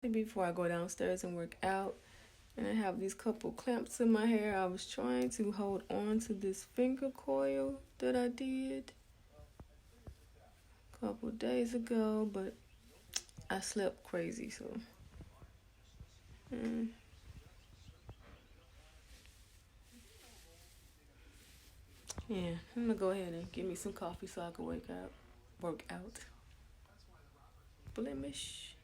Before I go downstairs and work out. And I have these couple clamps in my hair. I was trying to hold on to this finger coil that I did a couple days ago, but I slept crazy, so. Mm. Yeah, I'm gonna go ahead and get me some coffee so I can work out. Blemish.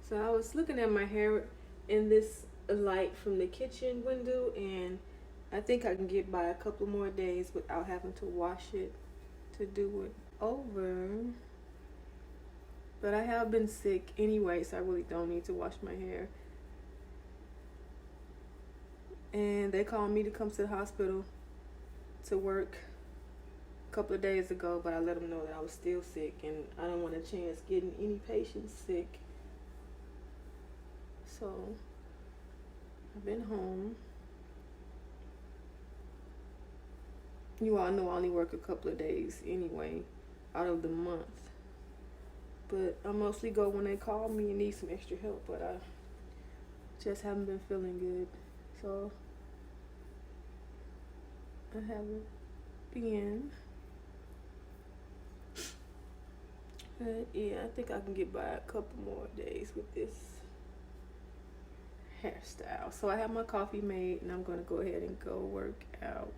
So I was looking at my hair in this light from the kitchen window, and I think I can get by a couple more days without having to wash it to do it over. But I have been sick anyway, so I really don't need to wash my hair. And they called me to come to the hospital to work a couple of days ago, but I let them know that I was still sick and I don't want a chance getting any patients sick. So I've been home. You all know I only work a couple of days anyway out of the month. But I mostly go when they call me and need some extra help, but I just haven't been feeling good. So I haven't been. But yeah, I think I can get by a couple more days with this hairstyle. So I have my coffee made and I'm gonna go ahead and go work out.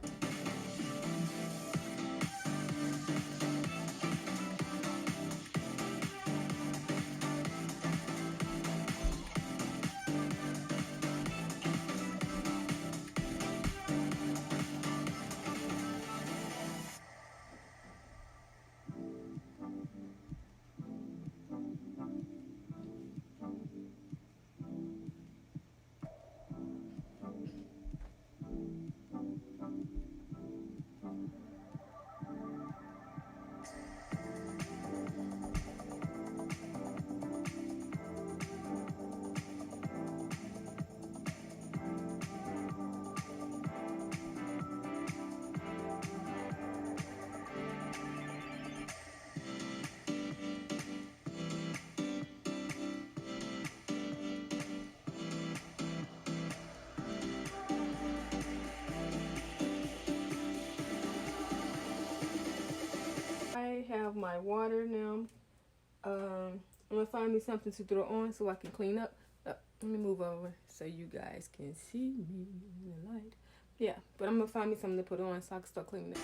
I have my water now. I'm gonna find me something to throw on so I can clean up. Let me move over so you guys can see me in the light. Yeah, but I'm gonna find me something to put on so I can start cleaning up.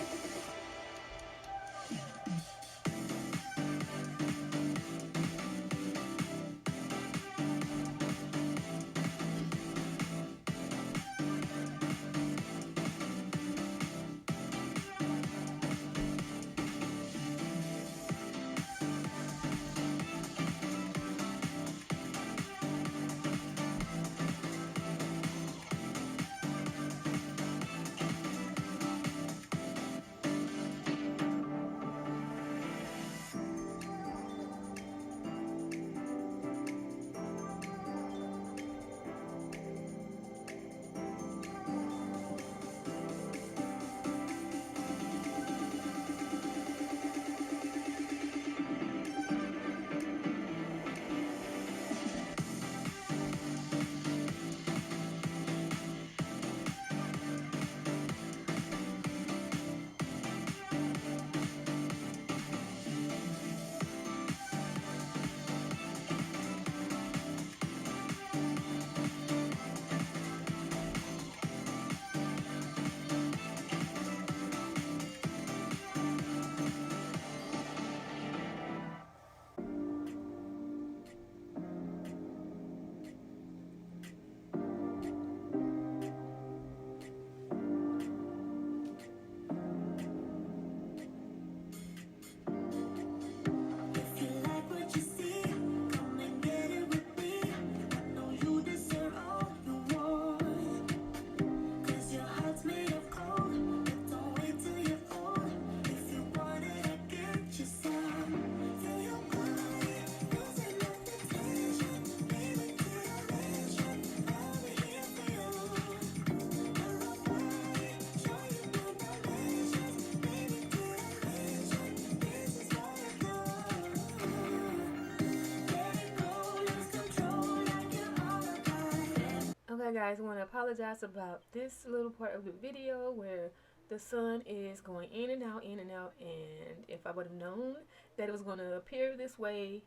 Hi guys, I want to apologize about this little part of the video where the sun is going in and out, and if I would have known that it was going to appear this way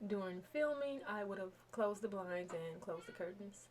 during filming, I would have closed the blinds and closed the curtains.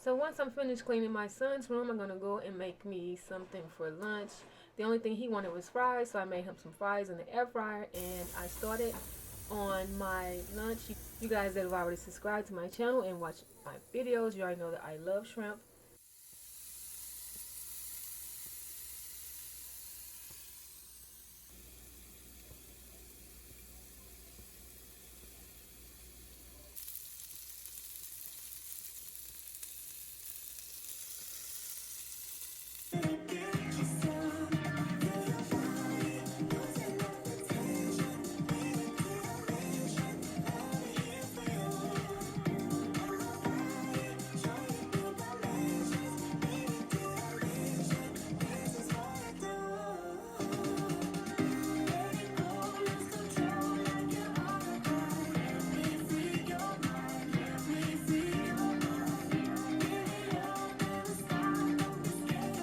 So once I'm finished cleaning my son's room, I'm going to go and make me something for lunch. The only thing he wanted was fries, so I made him some fries in the air fryer, and I started on my lunch. You guys that have already subscribed to my channel and watched my videos, you already know that I love shrimp.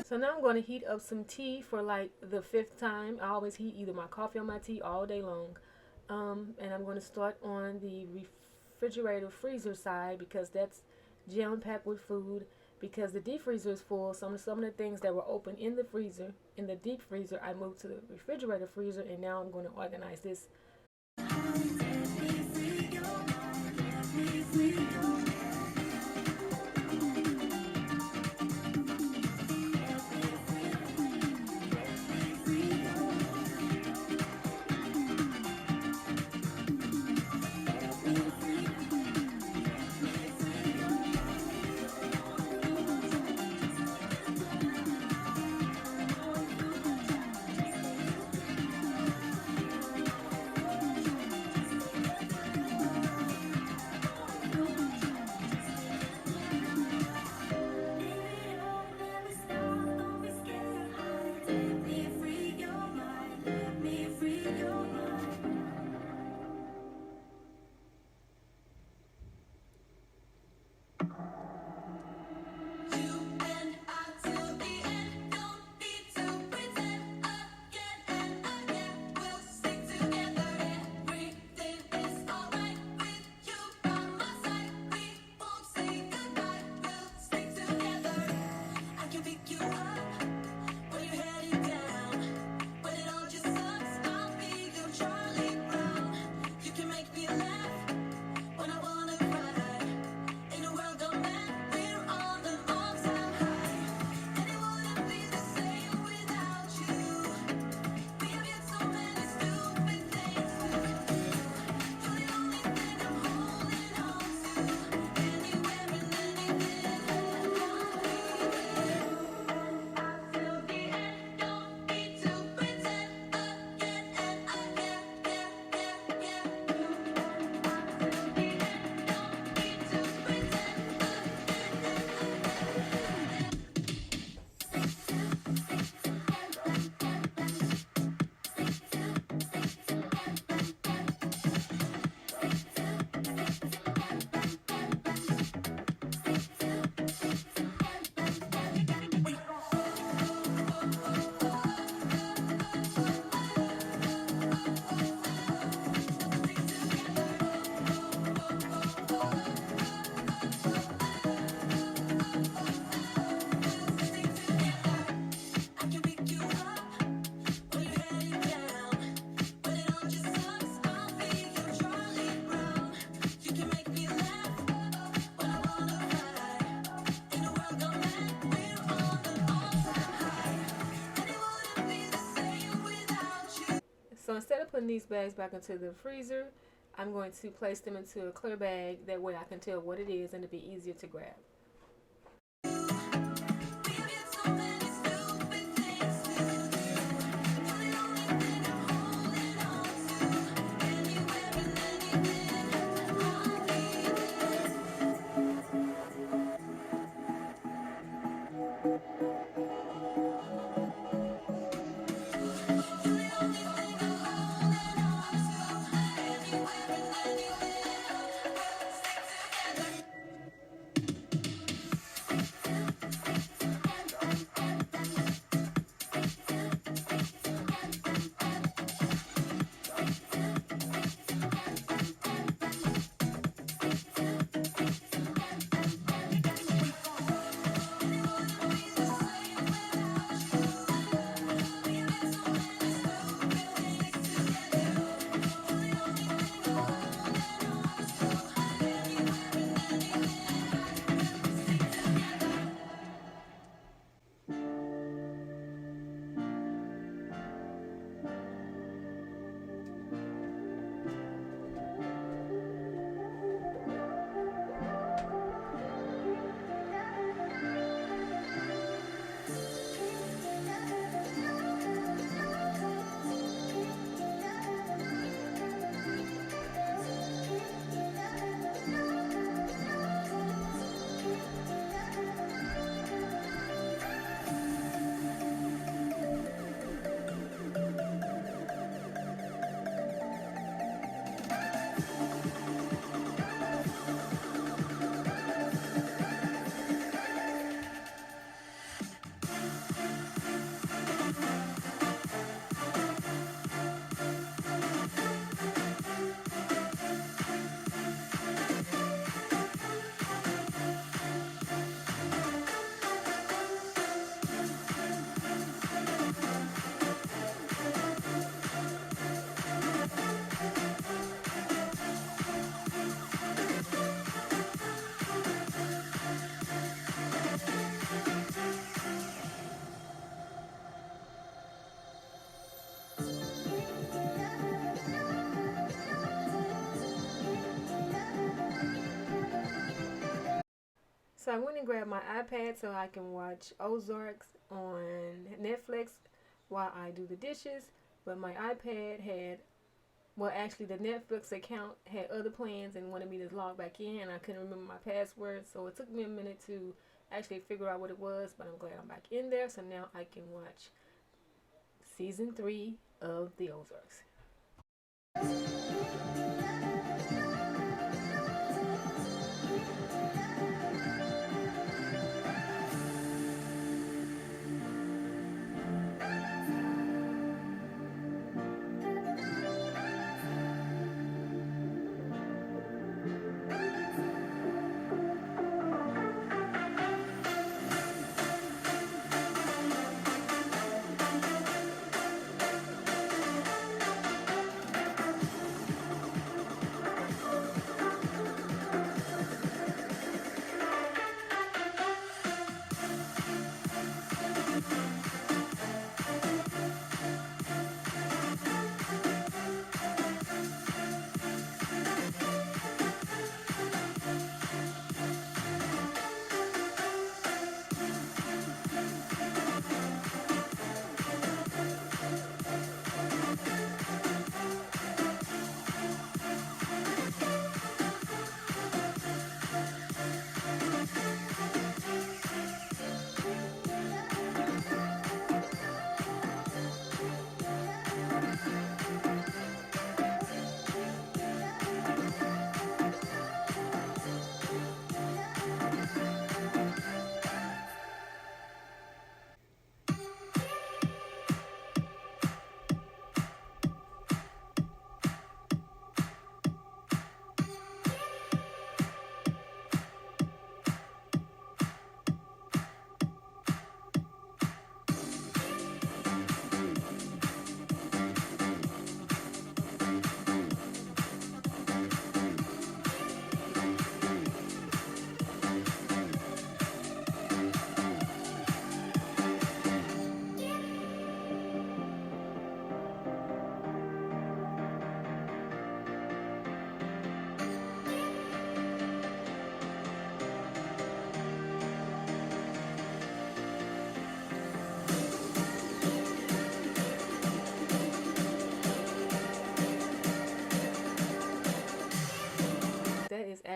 So now I'm going to heat up some tea for like the 5th time. I always heat either my coffee or my tea all day long. And I'm going to start on the refrigerator freezer side because that's jam-packed with food. Because the deep freezer is full, some of the things that were open in the freezer, in the deep freezer, I moved to the refrigerator freezer, and now I'm going to organize this. instead of putting these bags back into the freezer, I'm going to place them into a clear bag. That way I can tell what it is and it'll be easier to grab. So I went and grabbed my iPad so I can watch Ozarks on Netflix while I do the dishes. But my iPad had, well, actually the Netflix account had other plans and wanted me to log back in, and I couldn't remember my password. So it took me a minute to actually figure out what it was, but I'm glad I'm back in there. So now I can watch season 3 of the Ozarks.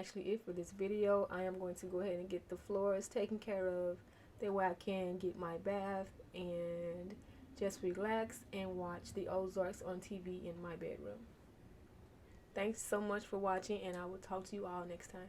actually it for this video. I am going to go ahead and get the floors taken care of. That way I can get my bath and just relax and watch the Ozarks on TV in my bedroom. Thanks so much for watching, and I will talk to you all next time.